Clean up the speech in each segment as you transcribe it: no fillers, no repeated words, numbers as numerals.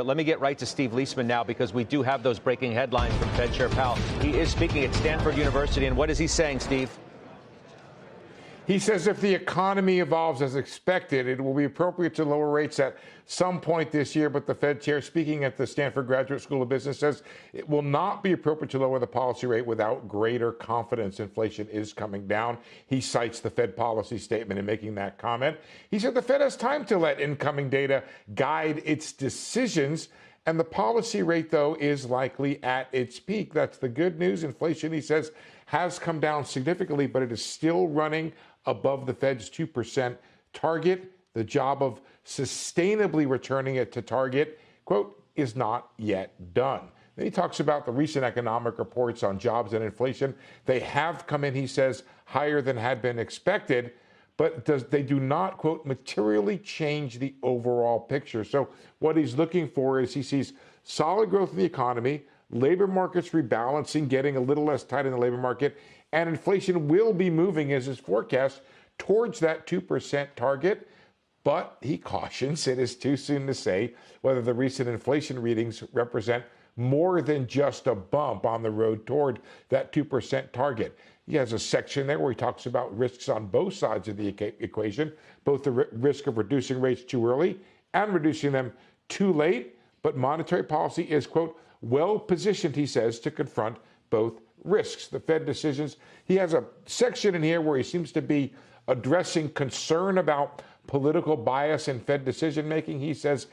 But let me get right to Steve Liesman now, because we do have those breaking headlines from Fed Chair Powell. He is speaking at Stanford University. And what is he saying, Steve? He says if the economy evolves as expected, it will be appropriate to lower rates at some point this year. But the Fed chair, speaking at the Stanford Graduate School of Business, says it will not be appropriate to lower the policy rate without greater confidence inflation is coming down. He cites the Fed policy statement in making that comment. He said the Fed has time to let incoming data guide its decisions. And the policy rate, though, is likely at its peak. That's the good news. Inflation, he says, has come down significantly, but it is still running above the Fed's 2% target. The job of sustainably returning it to target, quote, is not yet done. Then he talks about the recent economic reports on jobs and inflation. They have come in, he says, higher than had been expected, but they do not, quote, materially change the overall picture. So what he's looking for is he sees solid growth in the economy, labor markets rebalancing, getting a little less tight in the labor market, and inflation will be moving, as is forecast, towards that 2% target. But he cautions it is too soon to say whether the recent inflation readings represent more than just a bump on the road toward that 2% target. He has a section there where he talks about risks on both sides of the equation, both the risk of reducing rates too early and reducing them too late. But monetary policy is, quote, well positioned, he says, to confront both risks. The Fed decisions. He has a section in here where he seems to be addressing concern about political bias in Fed decision making. He says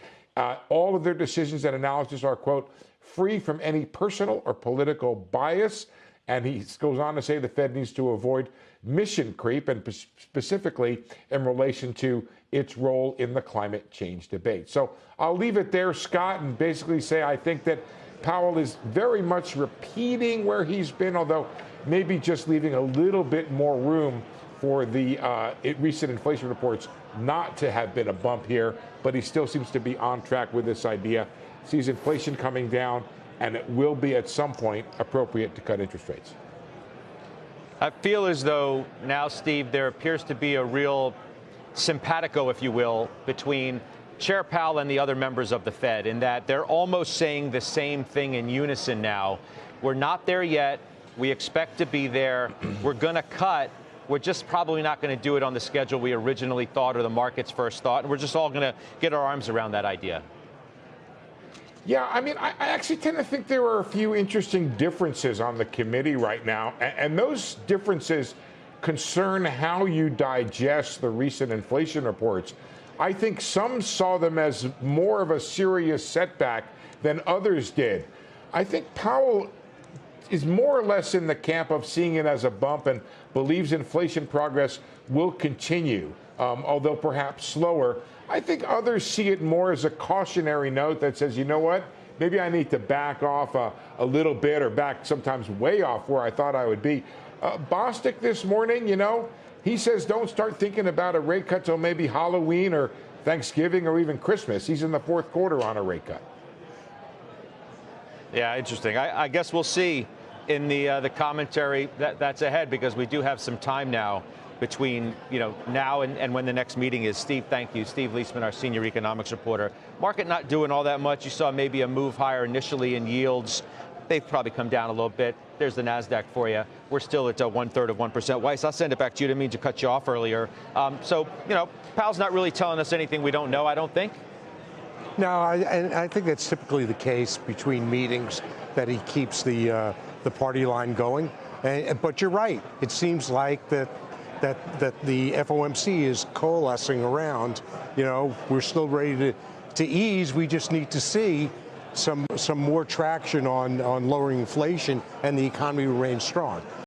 all of their decisions and analysis are, quote, free from any personal or political bias. And he goes on to say the Fed needs to avoid mission creep, and specifically in relation to its role in the climate change debate. So I'll leave it there, Scott, and basically say I think that Powell is very much repeating where he's been, although maybe just leaving a little bit more room for the recent inflation reports not to have been a bump here. But he still seems to be on track with this idea, sees inflation coming down, and it will be at some point appropriate to cut interest rates. I feel as though now, Steve, there appears to be a real simpatico, if you will, between Chair Powell and the other members of the Fed, in that they're almost saying the same thing in unison now. We're not there yet. We expect to be there. We're going to cut. We're just probably not going to do it on the schedule we originally thought or the markets first thought. And we're just all going to get our arms around that idea. Yeah, I mean, I actually tend to think there are a few interesting differences on the committee right now. And those differences concern how you digest the recent inflation reports. I think some saw them as more of a serious setback than others did. I think Powell is more or less in the camp of seeing it as a bump and believes inflation progress will continue, although perhaps slower. I think others see it more as a cautionary note that says, you know what, maybe I need to back off a little bit, or back sometimes way off where I thought I would be. Bostic this morning, you know, he says don't start thinking about a rate cut till maybe Halloween or Thanksgiving or even Christmas. He's in the fourth quarter on a rate cut. Yeah, interesting. I guess we'll see in the commentary that's ahead, because we do have some time now between, you know, now and when the next meeting is. Steve, thank you. Steve Liesman, our senior economics reporter. Market not doing all that much. You saw maybe a move higher initially in yields. They've probably come down a little bit. There's the NASDAQ for you. We're still at 1/3 of 1%. Weiss, I'll send it back to you. Didn't mean to cut you off earlier. So, you know, Powell's not really telling us anything we don't know, I don't think. No, I think that's typically the case between meetings, that he keeps the party line going. But you're right. It seems like that the FOMC is coalescing around, you know, we're still ready to ease. We just need to see some more traction on lowering inflation, and the economy remains strong.